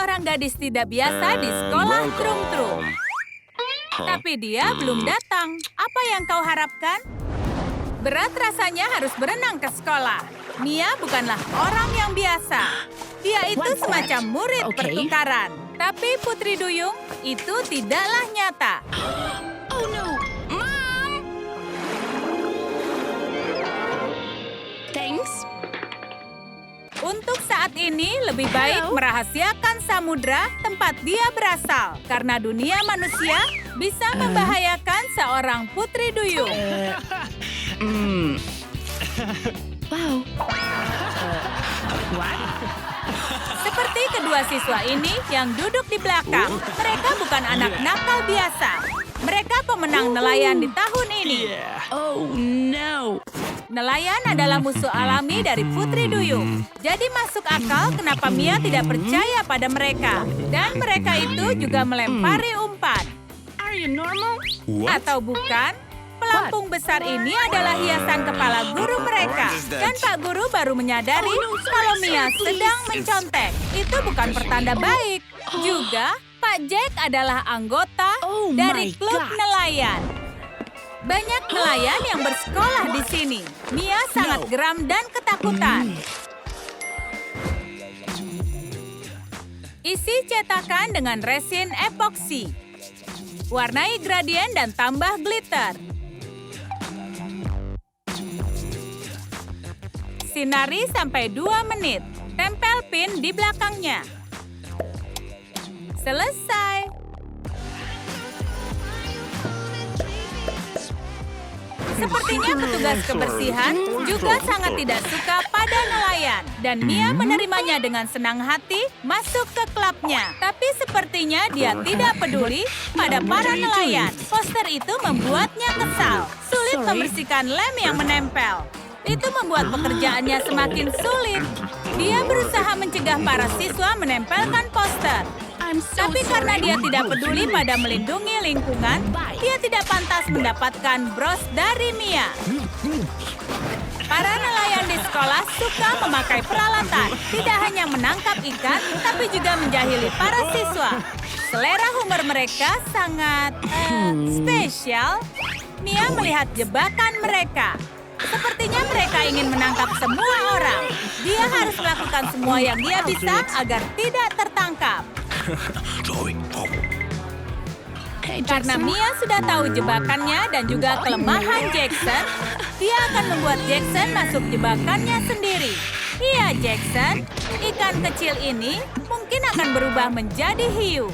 seorang gadis tidak biasa di sekolah Trum Trum. Tapi dia belum datang. Apa yang kau harapkan? Berat rasanya harus berenang ke sekolah. Mia bukanlah orang yang biasa. Dia itu semacam murid pertukaran. Tapi Putri Duyung itu tidaklah nyata. Oh no, Mom! Thanks. Untuk saat ini, lebih baik merahasiakan samudra tempat dia berasal. Karena dunia manusia bisa membahayakan seorang Putri Duyung. Wow. Seperti kedua siswa ini yang duduk di belakang. Mereka bukan anak nakal biasa. Mereka pemenang nelayan di tahun ini. Oh no. Nelayan adalah musuh alami dari Putri Duyung. Jadi masuk akal kenapa Mia tidak percaya pada mereka. Dan mereka itu juga melempari umpan. Are you normal? Atau bukan? Pelampung besar ini adalah hiasan kepala guru mereka. Dan Pak Guru baru menyadari kalau Mia sedang mencontek. Itu bukan pertanda baik. Juga, Pak Jack adalah anggota dari klub nelayan. Banyak nelayan yang bersekolah di sini. Mia sangat geram dan ketakutan. Isi cetakan dengan resin epoksi. Warnai gradien dan tambah glitter. Sinari sampai 2 menit. Tempel pin di belakangnya. Selesai. Sepertinya petugas kebersihan juga sangat tidak suka pada nelayan. Dan Mia menerimanya dengan senang hati masuk ke klubnya. Tapi sepertinya dia tidak peduli pada para nelayan. Poster itu membuatnya kesal. Sulit membersihkan lem yang menempel. Itu membuat pekerjaannya semakin sulit. Dia berusaha mencegah para siswa menempelkan poster. Tapi karena dia tidak peduli pada melindungi lingkungan, dia tidak pantas mendapatkan bros dari Mia. Para nelayan di sekolah suka memakai peralatan. Tidak hanya menangkap ikan, tapi juga menjahili para siswa. Selera humor mereka sangat spesial. Mia melihat jebakan mereka. Sepertinya mereka ingin menangkap semua orang. Dia harus melakukan semua yang dia bisa agar tidak tertangkap. Karena Mia sudah tahu jebakannya dan juga kelemahan Jackson, dia akan membuat Jackson masuk jebakannya sendiri. Iya, Jackson, ikan kecil ini mungkin akan berubah menjadi hiu.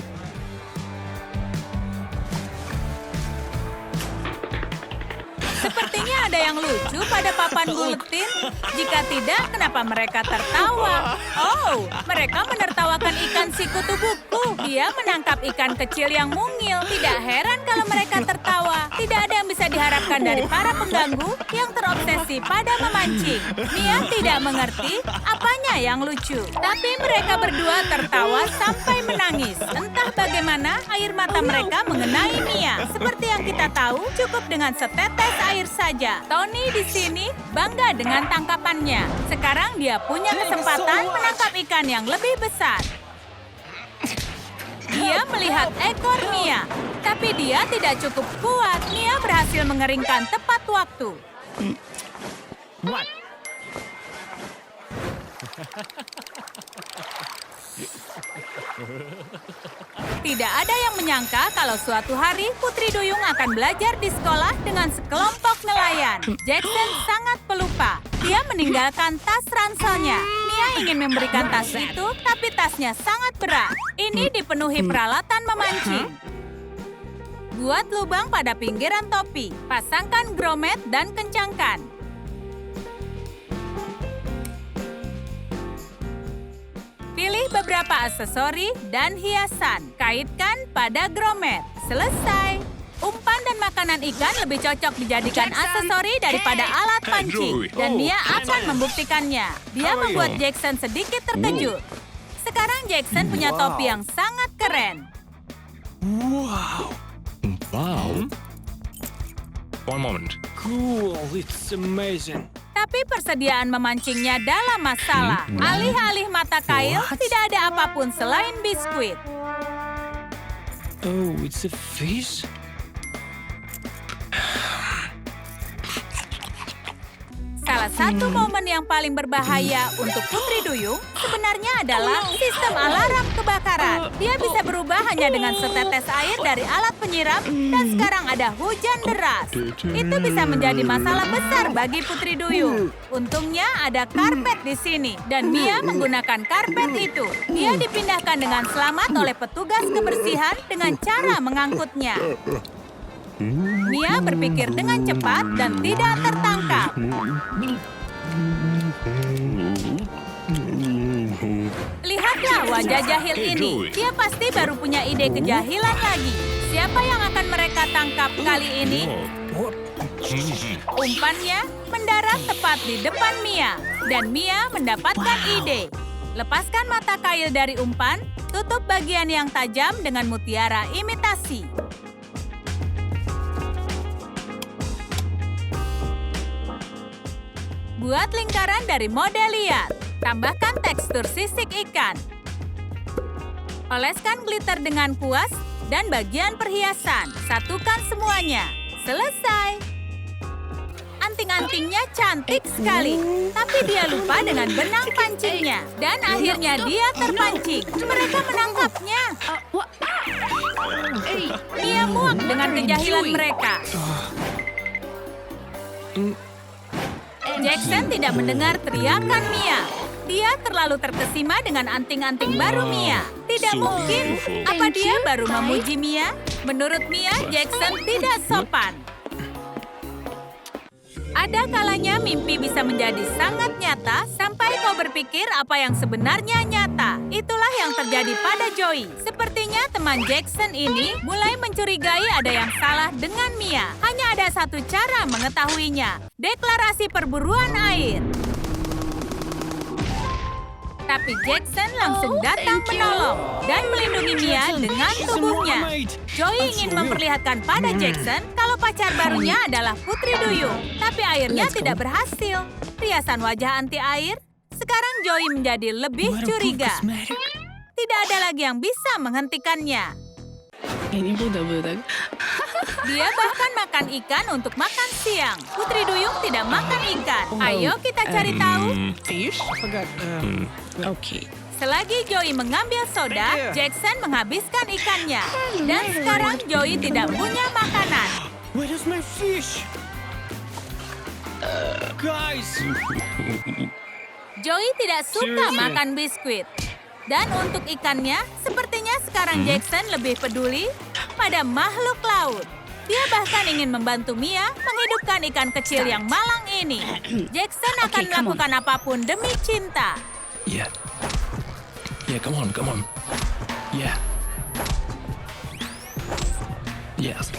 Sepertinya ada yang lucu pada papan buletin. Jika tidak, kenapa mereka tertawa? Oh, mereka menertawakan ikan si kutu buku. Dia menangkap ikan kecil yang mungil. Tidak heran kalau mereka tertawa. Tidak ada yang bisa diharapkan dari para pengganggu yang terobsesi pada memancing. Mia tidak mengerti apanya yang lucu. Tapi mereka berdua tertawa sampai menangis. Entah bagaimana air mata mereka mengenai Mia. Seperti yang kita tahu, cukup dengan setetes air saja. Tony di sini bangga dengan tangkapannya. Sekarang dia punya kesempatan menangkap ikan yang lebih besar. Dia melihat ekor Mia, tapi dia tidak cukup kuat. Mia berhasil mengeringkan tepat waktu. Tidak ada yang menyangka kalau suatu hari Putri Duyung akan belajar di sekolah dengan sekelompok nelayan. Jackson sangat pelupa. Dia meninggalkan tas ranselnya. Mia ingin memberikan tas itu, tapi tasnya sangat berat. Ini dipenuhi peralatan memancing. Buat lubang pada pinggiran topi. Pasangkan grommet dan kencangkan. Pilih beberapa aksesori dan hiasan. Kaitkan pada grommet. Selesai. Umpan dan makanan ikan lebih cocok dijadikan aksesori daripada alat pancing. Dan Mia akan membuktikannya. Dia membuat Jackson sedikit terkejut. Sekarang Jackson punya topi yang sangat keren. Wow. One moment. Cool. It's amazing. Tapi persediaan memancingnya dalam masalah. Alih-alih mata kail, tidak ada apapun selain biskuit. Oh, it's a fish? Salah satu momen yang paling berbahaya untuk Putri Duyung sebenarnya adalah sistem alarm kebakaran. Dia bisa berubah hanya dengan setetes air dari alat penyiram dan sekarang ada hujan deras. Itu bisa menjadi masalah besar bagi Putri Duyung. Untungnya ada karpet di sini dan Mia menggunakan karpet itu. Dia dipindahkan dengan selamat oleh petugas kebersihan dengan cara mengangkutnya. Mia berpikir dengan cepat dan tidak tertangkap. Lihatlah wajah jahil ini. Dia pasti baru punya ide kejahilan lagi. Siapa yang akan mereka tangkap kali ini? Umpannya mendarat tepat di depan Mia. Dan Mia mendapatkan ide. Lepaskan mata kail dari umpan, tutup bagian yang tajam dengan mutiara imitasi. Buat lingkaran dari model liar. Tambahkan tekstur sisik ikan. Oleskan glitter dengan puas dan bagian perhiasan. Satukan semuanya. Selesai. Anting-antingnya cantik sekali. Tapi dia lupa dengan benang pancingnya. Dan akhirnya dia terpancing. Mereka menangkapnya. What? Hey, Mia muak dengan kejahilan mereka. Jackson tidak mendengar teriakan Mia. Dia terlalu terkesima dengan anting-anting baru Mia. Tidak mungkin. Apa dia baru memuji Mia? Menurut Mia, Jackson tidak sopan. Ada kalanya mimpi bisa menjadi sangat nyata sampai kau berpikir apa yang sebenarnya nyata. Itulah yang terjadi pada Joey. Sepertinya teman Jackson ini mulai mencurigai ada yang salah dengan Mia. Hanya ada satu cara mengetahuinya. Deklarasi perburuan air. Tapi Jackson langsung datang menolong dan melindungi Mia dengan tubuhnya. Joey ingin memperlihatkan pada Jackson kalau pacar barunya adalah Putri Duyung. Tapi airnya tidak berhasil. Riasan wajah anti air. Sekarang Joey menjadi lebih curiga. Tidak ada lagi yang bisa menghentikannya. ini budak-budak. Dia bahkan makan ikan untuk makan siang. Putri Duyung tidak makan ikan. Ayo kita cari tahu. Fish? I forgot. Okay. Selagi Joey mengambil soda, Jackson menghabiskan ikannya. Dan sekarang Joey tidak punya makanan. Where is my fish? Guys! Joey tidak suka Seriously? makan biskuit. Dan untuk ikannya, sepertinya sekarang Jackson lebih peduli pada makhluk laut. Dia bahkan ingin membantu Mia menghidupkan ikan kecil yang malang ini. Jackson akan Okay, come on. melakukan apapun demi cinta. Yeah. Yeah, come on, come on. Yeah. Yes.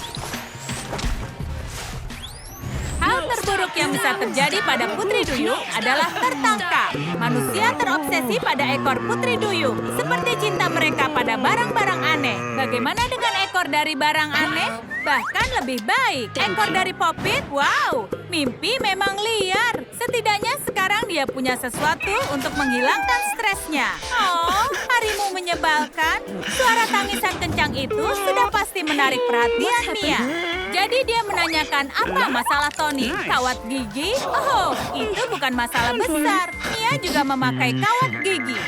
Hal terburuk yang bisa terjadi pada Putri Duyung adalah tertangkap. Manusia terobsesi pada ekor Putri Duyung, seperti cinta mereka pada barang-barang aneh. Bagaimana dengan ekor dari barang aneh? Bahkan lebih baik, ekor dari Popit, wow, mimpi memang liar. Setidaknya sekarang dia punya sesuatu untuk menghilangkan stresnya. Oh, harimu menyebalkan. Suara tangisan kencang itu sudah pasti menarik perhatian Mia. Jadi dia menanyakan apa masalah Tony, kawat gigi? Oh, itu bukan masalah besar. Mia juga memakai kawat gigi.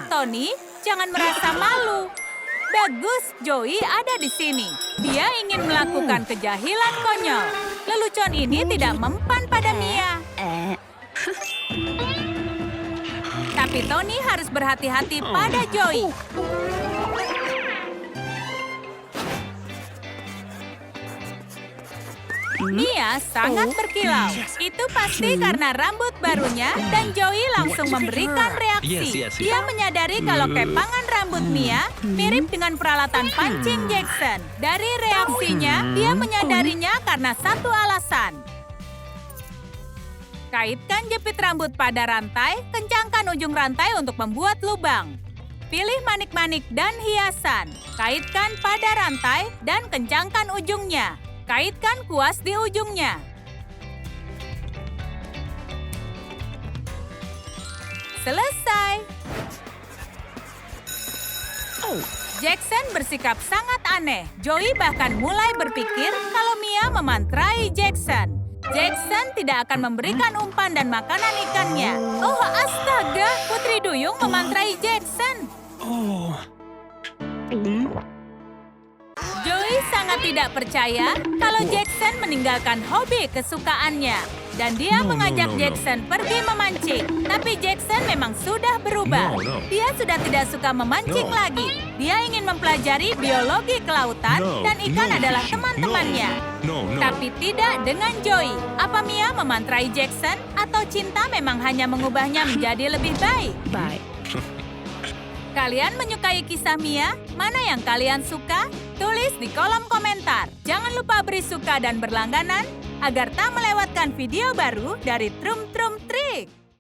Tony, jangan merasa malu. Bagus, Joey ada di sini. Dia ingin melakukan kejahilan konyol. Lelucon ini tidak mempan pada Mia. Tapi Tony harus berhati-hati pada Joey. Mia sangat berkilau. Itu pasti karena rambut barunya dan Joey langsung memberikan reaksi. Yes. Dia menyadari kalau kepangan rambut Mia mirip dengan peralatan pancing Jackson. Dari reaksinya, dia menyadarinya karena satu alasan. Kaitkan jepit rambut pada rantai, kencangkan ujung rantai untuk membuat lubang. Pilih manik-manik dan hiasan. Kaitkan pada rantai dan kencangkan ujungnya. Kaitkan kuas di ujungnya. Selesai. Oh, Jackson bersikap sangat aneh. Joey bahkan mulai berpikir kalau Mia memantrai Jackson. Jackson tidak akan memberikan umpan dan makanan ikannya. Oh, astaga! Putri Duyung memantrai Jackson. Oh. Joey sangat tidak percaya kalau Jackson meninggalkan hobi kesukaannya. Dan dia No, mengajak no, no, no. Jackson pergi memancing. Tapi Jackson memang sudah berubah. No, no. Dia sudah tidak suka memancing No. lagi. Dia ingin mempelajari biologi kelautan No, dan ikan no, adalah fishing. teman-temannya. No, no. Tapi tidak dengan Joey. Apa Mia memantrai Jackson atau cinta memang hanya mengubahnya menjadi lebih baik? bye. Kalian menyukai kisah Mia? Mana yang kalian suka? Tulis di kolom komentar. Jangan lupa beri suka dan berlangganan agar tak melewatkan video baru dari Trum Trum Trik.